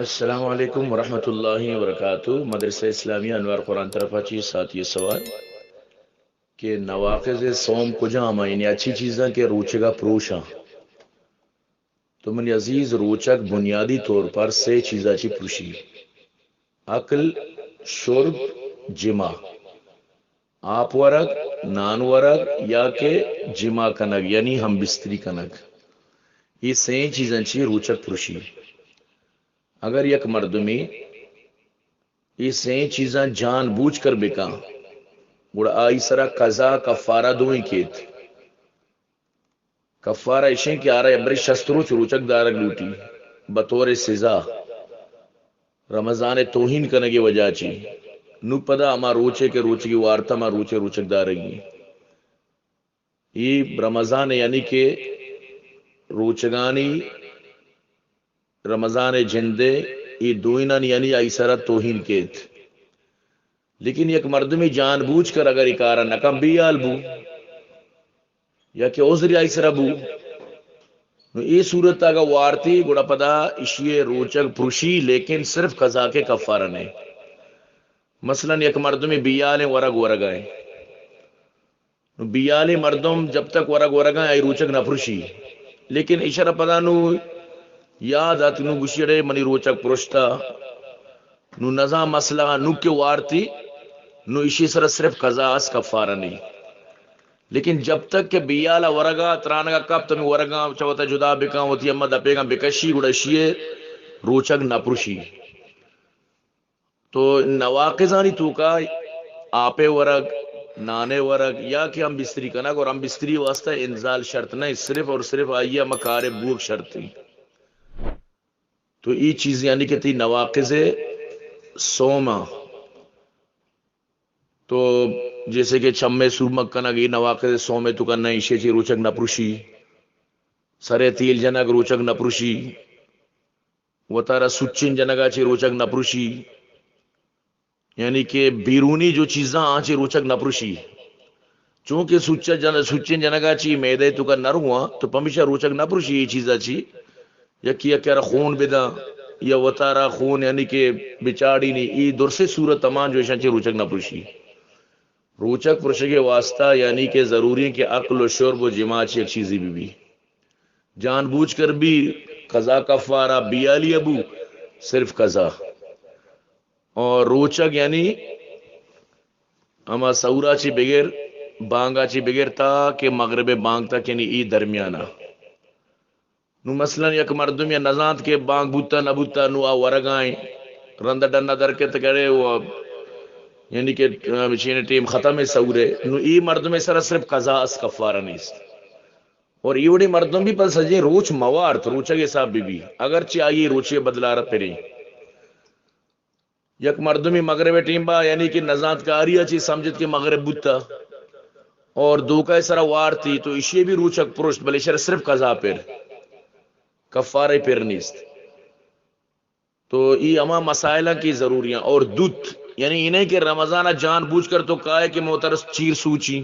السلام علیکم ورحمۃ اللہ وبرکاتہ مدرسہ اسلامیہ انوار قرآن طرف چی ساتھ یہ سوال کہ نواقض سوم کجا ہم یعنی اچھی چیزاں کے روچے گا پروشاں تو من عزیز روچک بنیادی طور پر سے چیزاں چی پروشی عقل شرب جمع آپ ورگ نان ورگ یا کہ جمع کنگ یعنی ہم بستری کنگ یہ سے چیزاں چی روچک پروشی اگر یک مردمی یہ سین چیزاں جان بوجھ کر بکا گڑا آئی سرا قضا کفارہ دوئیں کیت کفارہ اشیں کی آرہا ابری شسترو چروچک دارک لوٹی بطور سزا رمضان توہین کنگی وجہ چی نو پدا اما روچے کے روچے کی وارتا ما روچے روچک دارگی یہ رمضان یعنی کہ روچگانی رمضان جندے ای دوئنن یعنی ایسرا توہین کیت لیکن یک مردمی جان بوجھ کر اگر اکارا نکم بیال بو یا کہ عذری ایسرا بو نو ای صورت آگا وارتی گڑا پدا اشیے روچک پروشی لیکن صرف قضا کے کفارہ نے مثلا یک مردمی بیال ورگ ورگائے نو بیال مردم جب تک ورگ ورگائے ای روچک نہ پروشی لیکن اشارہ پدا نو یاد آتی نو گشیڑے منی روچک پروشتا نو نظام مسئلہ نو کے وارتی نو اسی سر صرف قضا اس کفارہ نہیں لیکن جب تک کہ بیالا ورگا ترانگا کب تمی ورگا چوتا جدا بکا ہوتی اما دپیگا بکشی گڑشیے روچک نپروشی تو نواقضانی تو کا آپے ورگ نانے ورگ یا کہ ہم بستری کنک اور ہم بستری واسطہ انزال شرط نہیں صرف اور صرف آئیے مکار بوک شرط تھی تو یہ چیز یعنی کہ تھی نواقض سوما تو جیسے کہ چھمے سورمک کنگ یہ نواقض سومے تو کرنا ایشے چی روچک نپروشی سرے تیل جنگ روچک نپروشی وطارہ سچن جنگا چی روچک نپروشی یعنی کہ بیرونی جو چیزاں آنچی روچک نپروشی چونکہ سچن جنگا چی میدے تو کا نر ہوا تو پمیشہ روچک نپروشی یہ چیزاں چی یا کیا کیا خون بدا یا وطارہ خون یعنی کہ بچاڑی نہیں ای در سے صورت تمام جو ایشان چی روچک نپروشی روچک پرش کے واسطہ یعنی کہ ضروری ہے کہ عقل و شرب و جماع ایک چیزی بھی جان بوجھ کر بھی قضا کفارہ بیالی ابو صرف قضا اور روچک یعنی اما سورا چی بغیر بانگا چی بغیر تا کہ مغرب بانگ تک یعنی ای درمیانہ نو مثلا یک مردم یا نزانت کے بانگ بوتا نبوتا نو آ ورگائیں رندہ ڈنہ در کے تکڑے وہ یعنی کہ چین ٹیم ختم ہے سورے نو ای مردم سر صرف قضا اس کفارہ نیست اور ایوڑی مردم بھی پس سجے روچ موارت روچہ کے صاحب بھی اگرچہ آئی روچے بدلارہ پھریں یک مردمی مغرب ٹیم با یعنی کہ نزانت کاری اچھی سمجھت کہ مغرب بوتا اور دوکہ سر وار تھی تو اشیے بھی روچک پروشت بلے شر صرف قضا پھر کفارہ پھر نیست تو ای اما مسائلہ کی ضروریاں اور دودھ یعنی انہیں کہ رمضان جان بوجھ کر تو کہا ہے کہ محترس چیر سوچی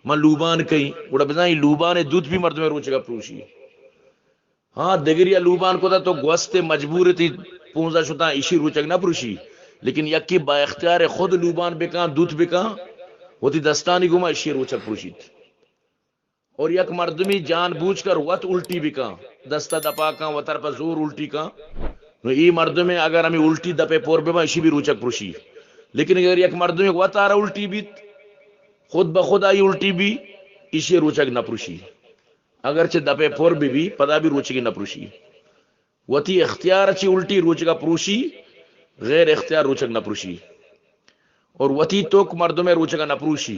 من لوبان کئی بڑا بزنی لوبان دودھ بھی مرد میں روچے گا پروشی ہاں دگریا لوبان کو تھا تو گوستے مجبور تھی پونزا شتا اسی روچک نہ پروشی لیکن یکی با اختیار خود لوبان بکان دودھ بکان وہ تھی دستانی گما اسی روچک پروشید اور یک مردمی جان بوجھ کر وط الٹی بکان دستہ دپا کان وطر پر زور الٹی کان نو ای مردمی اگر ہمیں الٹی دپے پور بما اسی بھی روچک پروشی لیکن اگر یک مردمی وطارہ الٹی بھی خود بخود آئی الٹی بھی اسی روچک نپروشی اگرچہ دپے پور بھی پدا بھی روچکی نپروشی وتی اختیار اچھی الٹی روچکا پروشی غیر اختیار روچک نپروشی اور وتی توک مردم روچکا نپروشی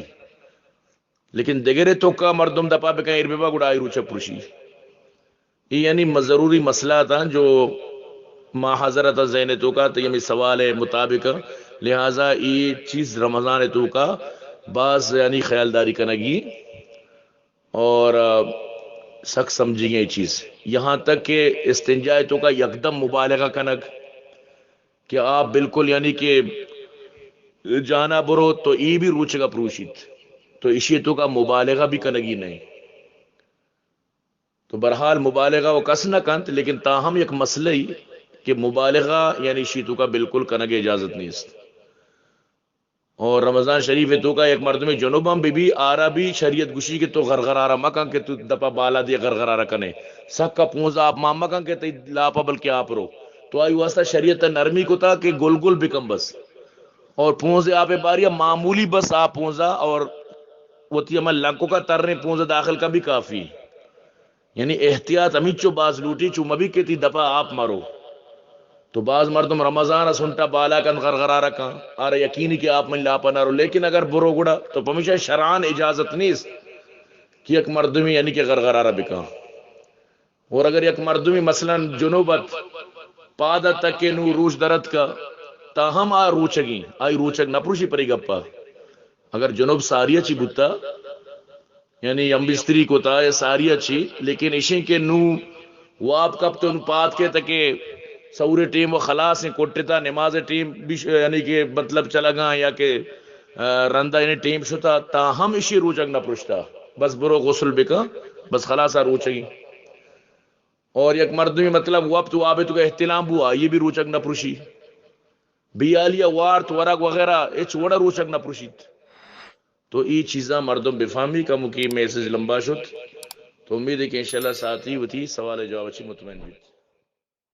لیکن دگرے توکا مردم دپا بکن اربیبا گوڑا آئی روچک پروشی یہ یعنی ضروری مسئلہ تھا جو ما حضرت ذہن تو کا تو یہ سوال ہے مطابق لہٰذا یہ چیز رمضان تو کا بعض یعنی خیالداری کنگی اور سخت سمجھی گئی چیز یہاں تک کہ استنجا تو کا یکدم مبالغہ کنگ کہ آپ بالکل یعنی کہ جانا برو تو ای بھی روچے گا پروشید تو اسی تو کا مبالغہ بھی کنگی نہیں تو برحال مبالغہ و کس نہ کنت لیکن تاہم یک مسئلہ ہی کہ مبالغہ یعنی شیتو کا بالکل کنگ اجازت نہیں است. اور رمضان شریف تو کا ایک مرد میں جنوبم بھی آرا بھی شریعت گشی کے تو غرغرارا مکان کے تو دپا بالا دے غرغرارا کنے سک کا پونزا آپ ماما کان کے لاپا بلکہ آپ رو تو آئی واسطہ شریعت نرمی کو تھا کہ گل گل بکم بس اور پونزے آپ باریا معمولی بس آپ پونزا اور وہ تھی ہمیں لنکوں کا ترنے پونزا داخل کا بھی کافی یعنی احتیاط امی چو باز لوٹی چو مبی کے تی دپا آپ مارو. تو بعض مردم رمضان سنٹا بالا کن غرغرا رکھا آرہ یقینی کہ آپ من لاپا نہ رو لیکن اگر برو گڑا تو پمیشہ شرعان اجازت نہیں کہ یک مردمی یعنی کہ غرغرا بکا. اور اگر یک مردمی مثلا جنوبت پادا تک کے نو روچ درد کا تاہم آ روچگی آئی روچگ نہ پروشی پری گپا اگر جنوب ساریہ چی بوتا یعنی امبستری کو تا یا ساریہ چی لیکن اشیں کے نو واب کب تو ان پات کے تکے سورے ٹیم و خلاص ہیں کوٹتا نماز ٹیم بھی یعنی کہ مطلب چلا گا یا کہ رندہ یعنی ٹیم شتا تاہم اشی روچگ نہ پروشتا بس برو غسل بکا بس خلاصا روچگی. اور یک مرد میں مطلب وقت وابے تو کا احتلام ہوا یہ بھی روچک نہ پروشی بیالیا وارت ورق وغیرہ اچ وڑا روچک نہ پروشیت. تو ای چیزاں مردم بفہمی کا مقیم میسج لمبا شد. تو امید ہے کہ انشاءاللہ ساتھی وتی سوال جواب اچھی مطمئن بھی.